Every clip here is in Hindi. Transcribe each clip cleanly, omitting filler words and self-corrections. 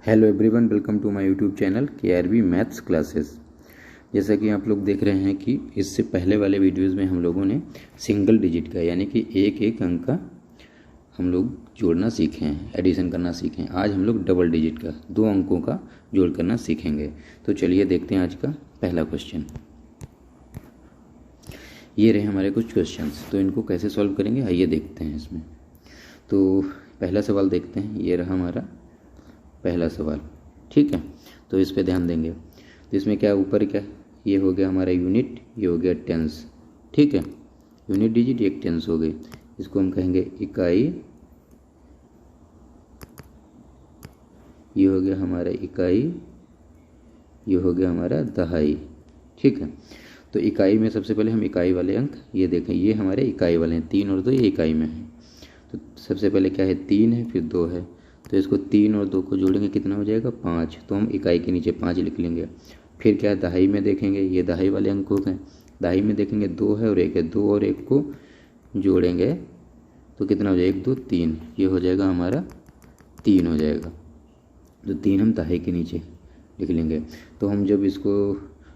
Hello everyone, welcome to my YouTube channel KRV maths classes. जैसा कि आप लोग देख रहे हैं कि इससे पहले वाले वीडियोस में हम लोगों ने सिंगल डिजिट का यानी कि एक एक अंक का हम लोग जोड़ना सीखे हैं, एडिशन करना सीखे हैं। आज हम लोग डबल डिजिट का 2 अंकों का जोड़ करना सीखेंगे। तो चलिए देखते हैं आज का पहला क्वेश्चन। ये रहे हमारे कुछ क्वेश्चंस, तो इनको कैसे सॉल्व करेंगे आइए देखते हैं इसमें। तो पहला सवाल देखते हैं, ये रहा हमारा पहला सवाल, ठीक है। तो इस पे ध्यान देंगे। तो इसमें क्या ऊपर क्या, ये हो गया हमारा यूनिट, ये हो गया टेंस, ठीक है। यूनिट डिजिट एक टेंस हो गई, इसको हम कहेंगे इकाई, ये हो गया हमारा इकाई, ये हो गया हमारा दहाई, ठीक है। तो इकाई में सबसे पहले हम इकाई वाले अंक ये देखें, ये हमारे इकाई वाले हैं, 3 और 2 ये इकाई में है। तो सबसे पहले क्या है, 3 है, फिर 2 है। तो इसको 3 और 2 को जोड़ेंगे कितना हो जाएगा, 5। तो हम इकाई के नीचे 5 लिख लेंगे। फिर क्या है, दहाई में देखेंगे, ये दहाई वाले अंक हो गए। दहाई में देखेंगे 2 है और 1 है, 2 और 1 को जोड़ेंगे तो कितना हो जाएगा, 1 2 3, ये हो जाएगा हमारा 3 हो जाएगा। तो 3 हम दहाई के नीचे लिख लेंगे। तो हम जब इसको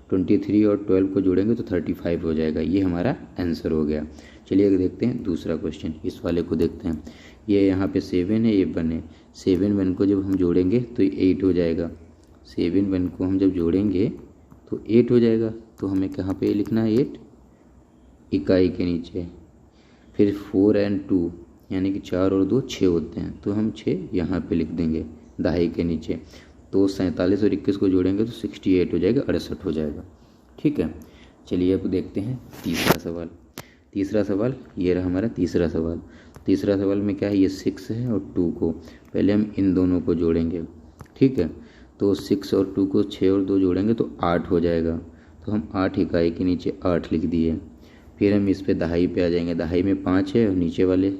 23 और 12 को जोड़ेंगे तो 35 हो जाएगा। ये हमारा आंसर हो गया। चलिए देखते हैं दूसरा क्वेश्चन, इस वाले को देखते हैं। ये यहाँ पे 7 है, ये 1 है। 7 1 को जब हम जोड़ेंगे तो 8 हो जाएगा। 7 1 को हम जब जोड़ेंगे तो 8 हो जाएगा। तो हमें कहाँ पे लिखना है, 8 इकाई के नीचे। फिर 4 और 2 यानी कि 4 और 2 6 होते हैं, तो हम 6 यहाँ पे लिख देंगे दहाई के नीचे। तो 47 और 21 को जोड़ेंगे तो 68 हो जाएगा, 68 हो जाएगा, ठीक है। चलिए अब देखते हैं तीसरा सवाल। तीसरा सवाल ये रहा हमारा तीसरा सवाल। तीसरा सवाल में क्या है, ये 6 है और 2 को पहले हम इन दोनों को जोड़ेंगे, ठीक है। तो 6 और 2 को 6 और 2 जोड़ेंगे तो 8 हो जाएगा। तो हम 8 इकाई के नीचे 8 लिख दिए। फिर हम इस पे दहाई पे आ जाएंगे। दहाई में 5 है और नीचे वाले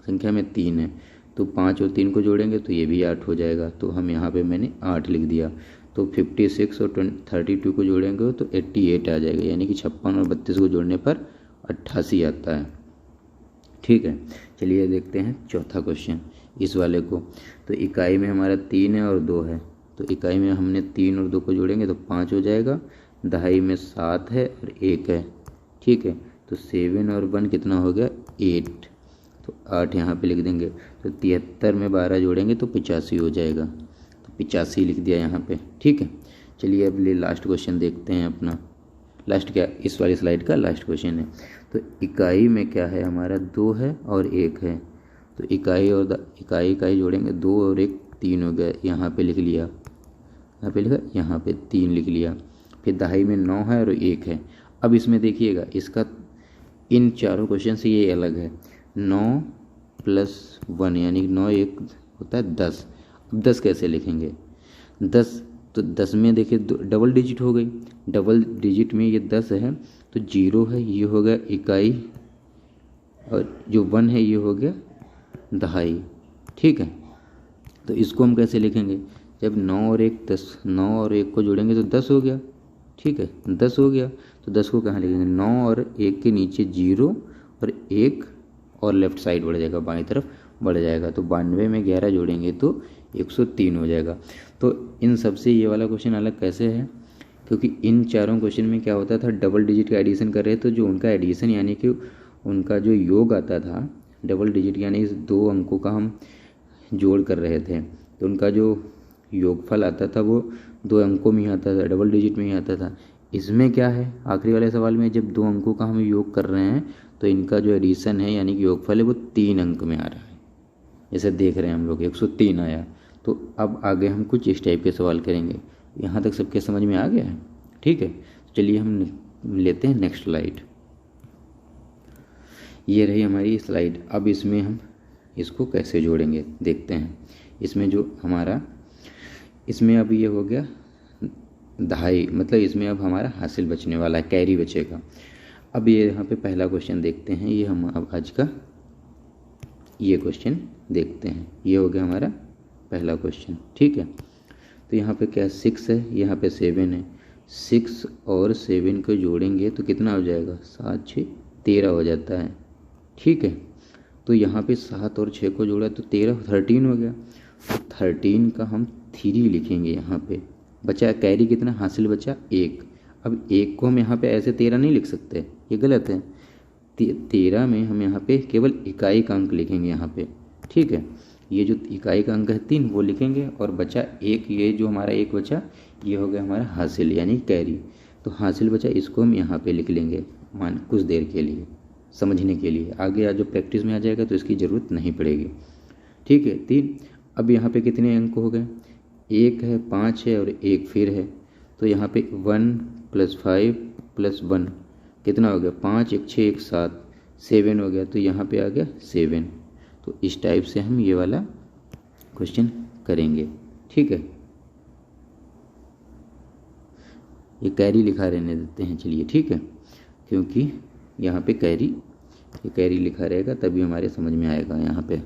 संख्या में 3 है, तो 5 और 3 को जोड़ेंगे तो ये भी 8 हो जाएगा। तो हम यहाँ पे मैंने 8 लिख दिया। तो 56 और 32 को जोड़ेंगे तो 88 आ जाएगा, यानी कि 56 और 32 को जोड़ने पर 88 आता है, ठीक है। चलिए देखते हैं चौथा क्वेश्चन, इस वाले को। तो इकाई में हमारा 3 है और 2 है। तो इकाई में हमने 3 और 2 को जोड़ेंगे तो 5 हो जाएगा। दहाई में 7 है और 1 है, ठीक है। तो 7 और 1 कितना हो गया, 8। तो 8 यहाँ पे लिख देंगे। तो 73 में 12 जोड़ेंगे तो 85 हो जाएगा। तो 85 लिख दिया यहाँ पे, ठीक है। चलिए अब लास्ट क्वेश्चन देखते हैं अपना। लास्ट क्या, इस वाली स्लाइड का लास्ट क्वेश्चन है। तो इकाई में क्या है हमारा, 2 है और 1 है। तो इकाई और इकाई जोड़ेंगे, 2 और 1 3 हो गया, यहाँ पे लिख लिया, यहाँ पे लिखा, यहाँ पे 3 लिख लिया। फिर दहाई में 9 है और 1 है। अब इसमें देखिएगा, इसका इन चारों क्वेश्चन से ये अलग है। 9 + 1 यानी 9 1 होता है 10। अब 10 कैसे लिखेंगे, 10 तो 10 में देखिए डबल डिजिट हो गई। डबल डिजिट में ये 10 है तो 0 है, ये हो गया इकाई, और जो 1 है ये हो गया दहाई, ठीक है। तो इसको हम कैसे लिखेंगे, जब 9 और 1 10, 9 और 1 को जोड़ेंगे तो 10 हो गया, ठीक है, 10 हो गया। तो 10 को कहाँ लिखेंगे, 9 और 1 के नीचे 0 और 1 और लेफ्ट साइड बढ़ जाएगा, बाईं तरफ बढ़ जाएगा। तो 92 में 11 जोड़ेंगे तो 103 हो जाएगा। तो इन सब से ये वाला क्वेश्चन अलग कैसे है, क्योंकि इन चारों क्वेश्चन में क्या होता था, डबल डिजिट का एडिशन कर रहे थे, तो जो उनका एडिशन यानी कि उनका जो योग आता था डबल डिजिट यानी इस 2 अंकों का हम जोड़ कर रहे थे, तो उनका जो योगफल आता था वो 2 अंकों में ही आता था, डबल डिजिट में ही आता था। इसमें क्या है, आखिरी वाले सवाल में जब 2 अंकों का हम योग कर रहे हैं तो इनका जो एडिशन है यानी कि योगफल है वो 3 अंक में आ रहा है। जैसे देख रहे हैं हम लोग 103 आया। तो अब आगे हम कुछ इस टाइप के सवाल करेंगे। यहाँ तक सबके समझ में आ गया है, ठीक है। चलिए हम लेते हैं नेक्स्ट स्लाइड। ये रही हमारी स्लाइड। अब इसमें हम इसको कैसे जोड़ेंगे देखते हैं। इसमें जो हमारा, इसमें अब ये हो गया दहाई, मतलब इसमें अब हमारा हासिल बचने वाला है, कैरी बचेगा। अब ये यहाँ पे पहला क्वेश्चन देखते हैं। ये हम अब आज का ये क्वेश्चन देखते हैं। ये हो गया हमारा पहला क्वेश्चन, ठीक है। तो यहाँ पे क्या 6 है, यहाँ पे 7 है। 6 और 7 को जोड़ेंगे तो कितना हो जाएगा, 7 6 13 हो जाता है, ठीक है। तो यहाँ पे 7 और 6 को जोड़ा तो 13 13 हो गया। तो 13 का हम 3 लिखेंगे यहाँ पे। बचा कैरी कितना, हासिल बचा 1। अब 1 को हम यहाँ पे ऐसे 13 नहीं लिख सकते, ये गलत है। 13 में हम यहाँ पे केवल इकाई का अंक लिखेंगे यहाँ पे, ठीक है। ये जो इकाई का अंक है 3 वो लिखेंगे, और बचा 1, ये जो हमारा 1 बचा ये हो गया हमारा हासिल यानी कैरी। तो हासिल बचा, इसको हम यहाँ पे लिख लेंगे मान कुछ देर के लिए समझने के लिए। आगे जो प्रैक्टिस में आ जाएगा तो इसकी ज़रूरत नहीं पड़ेगी, ठीक है। 3। अब यहाँ पे कितने अंक हो गए, 1 है, 5 है और 1 फिर है। तो यहाँ पे 1 + 5 + 1 कितना हो गया, 5, 1 6 1 7, 7 हो गया। तो यहाँ पे आ गया 7। तो इस टाइप से हम ये वाला क्वेश्चन करेंगे, ठीक है। ये कैरी लिखा रहने देते हैं, चलिए ठीक है, क्योंकि यहाँ पे कैरी लिखा रहेगा तभी हमारे समझ में आएगा। यहाँ पे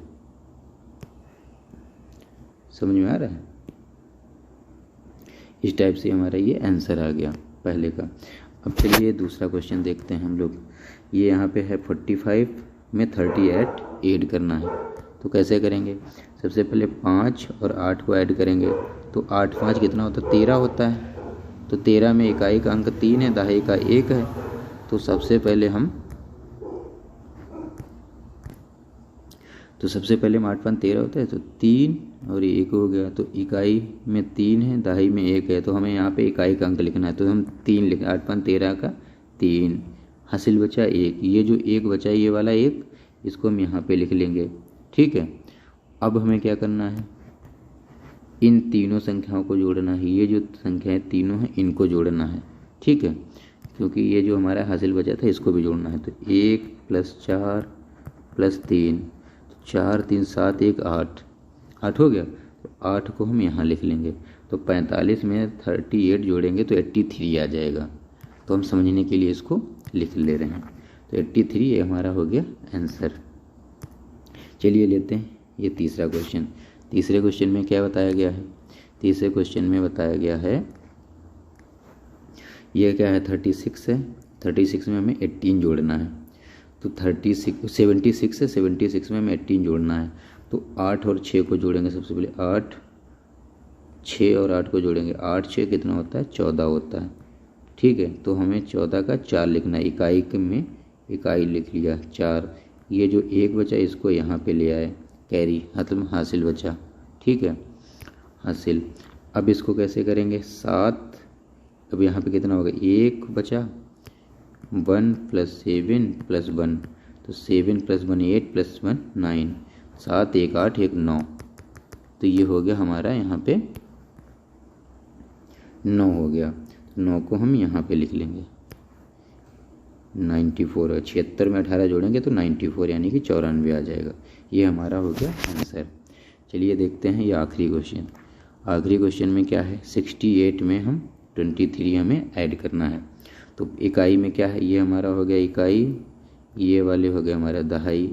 समझ में आ रहा है, इस टाइप से हमारा ये आंसर आ गया पहले का। अब चलिए दूसरा क्वेश्चन देखते हैं हम लोग। ये यहाँ पे है 45 में 38 ऐड करना है, तो कैसे करेंगे। सबसे पहले 5 और 8 को ऐड करेंगे, तो 8 5 कितना होता है, 13 होता है। तो 13 में इकाई का अंक 3 है, दहाई का 1 है। तो सबसे पहले हम 8 5 13 होता है, तो 3 और 1 हो गया। तो इकाई में 3 है, दहाई में 1 है, तो हमें यहाँ पे इकाई का अंक लिखना है। तो हम 3 लिखें, 8 5 13 का 3, हासिल बचा 1। ये जो 1 बचा ये वाला 1, इसको हम यहाँ पे लिख लेंगे, ठीक है। अब हमें क्या करना है, इन तीनों संख्याओं को जोड़ना है। ये जो संख्याएं तीनों हैं इनको जोड़ना है, ठीक है, क्योंकि ये जो हमारा हासिल बचा था इसको भी जोड़ना है। तो 1 + 4 + 3, 4 3 7 1 8 हो गया। तो 8 को हम यहाँ लिख लेंगे। तो 45 में 38 जोड़ेंगे तो 83 आ जाएगा। तो हम समझने के लिए इसको लिख ले रहे हैं। तो 83 ये हमारा हो गया आंसर। चलिए लेते हैं ये तीसरा क्वेश्चन। तीसरे क्वेश्चन में क्या बताया गया है, तीसरे क्वेश्चन में बताया गया है ये क्या है, 36 है। 36 में हमें 18 जोड़ना है। तो 76 है, 76 में हमें 18 जोड़ना है। तो 8 और 6 को जोड़ेंगे। सबसे पहले 8 6 और 8 को जोड़ेंगे। 8 6 कितना होता है, 14 होता है, ठीक है। तो हमें 14 का 4 लिखना है। इकाई में इकाई लिख लिया 4। ये जो 1 बचा इसको यहाँ पे ले आए, कैरी मतलब हासिल बचा, ठीक है, हासिल। अब इसको कैसे करेंगे, 7। अब यहाँ पे कितना होगा, 1 बचा, 1 + 7 + 1, तो 7 + 1 8 + 1 9, 7 1 8 1 9। तो ये हो गया हमारा यहाँ पे 9 हो गया। 9 को हम यहाँ पे लिख लेंगे। 94 है, 76 में 18 जोड़ेंगे तो 94 यानी कि 94 आ जाएगा। ये हमारा हो गया आंसर। चलिए देखते हैं ये आखिरी क्वेश्चन। आखिरी क्वेश्चन में क्या है, 68 में हम 23 हमें ऐड करना है। तो इकाई में क्या है, ये हमारा हो गया इकाई, ये वाले हो गए हमारा दहाई,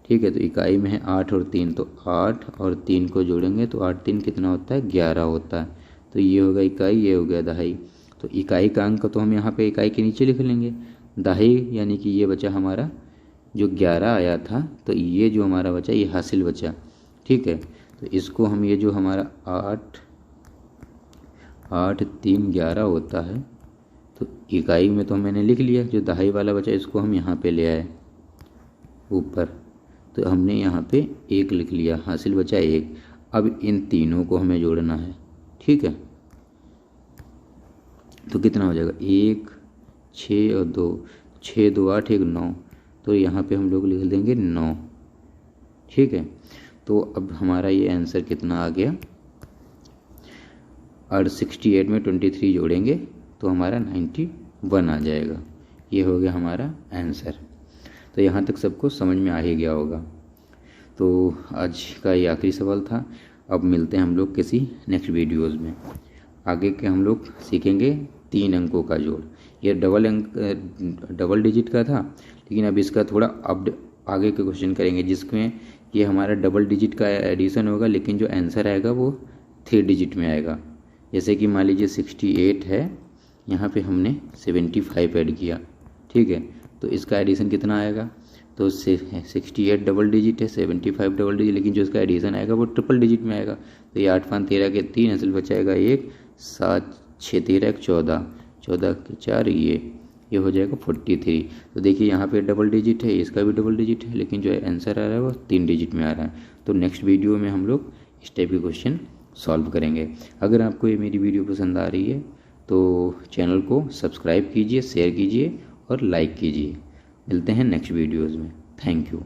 ठीक है। तो इकाई में है 8 और 3, तो 8 और 3 को जोड़ेंगे तो 8 3 कितना होता है, 11 होता है। तो ये होगा इकाई, ये हो गया दहाई। तो इकाई का अंक तो हम यहाँ पे इकाई के नीचे लिख लेंगे, दहाई यानी कि ये बचा हमारा जो 11 आया था। तो ये जो हमारा बचा ये हासिल बचा, ठीक है। तो इसको हम ये जो हमारा 8 8 3 11 होता है, तो इकाई में तो मैंने लिख लिया। जो दहाई वाला बचा इसको हम यहाँ पे ले आए ऊपर, तो हमने यहाँ पे 1 लिख लिया, हासिल बचा 1। अब इन तीनों को हमें जोड़ना है, ठीक है। तो कितना हो जाएगा, 1 6 और 2, 6 2 8 1 9। तो यहाँ पे हम लोग लिख देंगे 9, ठीक है। तो अब हमारा ये आंसर कितना आ गया, और 68 में 23 जोड़ेंगे तो हमारा 91 आ जाएगा। ये हो गया हमारा आंसर। तो यहाँ तक सबको समझ में आ ही गया होगा। तो आज का ये आखिरी सवाल था। अब मिलते हैं हम लोग किसी नेक्स्ट वीडियोज़ में। आगे के हम लोग सीखेंगे 3 अंकों का जोड़। ये डबल डिजिट का था, लेकिन अब इसका थोड़ा आगे के क्वेश्चन करेंगे जिसमें ये हमारा डबल डिजिट का एडिशन होगा, लेकिन जो आंसर आएगा वो 3 डिजिट में आएगा। जैसे कि मान लीजिए 68 है, यहाँ पे हमने 75 ऐड किया, ठीक है। तो इसका एडिशन कितना आएगा, तो 68 डबल डिजिट है, 75 डबल डिजिट, लेकिन जो इसका एडिशन आएगा वो ट्रिपल डिजिट में आएगा। तो ये 8 5 13 के 3 असल बचाएगा 1, 7 6 13 14, 14 के 4 ये हो जाएगा 43। तो देखिए यहाँ पे डबल डिजिट है, इसका भी डबल डिजिट है, लेकिन जो आंसर आ रहा है वो 3 डिजिट में आ रहा है। तो नेक्स्ट वीडियो में हम लोग इस टाइप के क्वेश्चन सॉल्व करेंगे। अगर आपको ये मेरी वीडियो पसंद आ रही है तो चैनल को सब्सक्राइब कीजिए, शेयर कीजिए और लाइक कीजिए। मिलते हैं नेक्स्ट वीडियोज़ में। Thank you.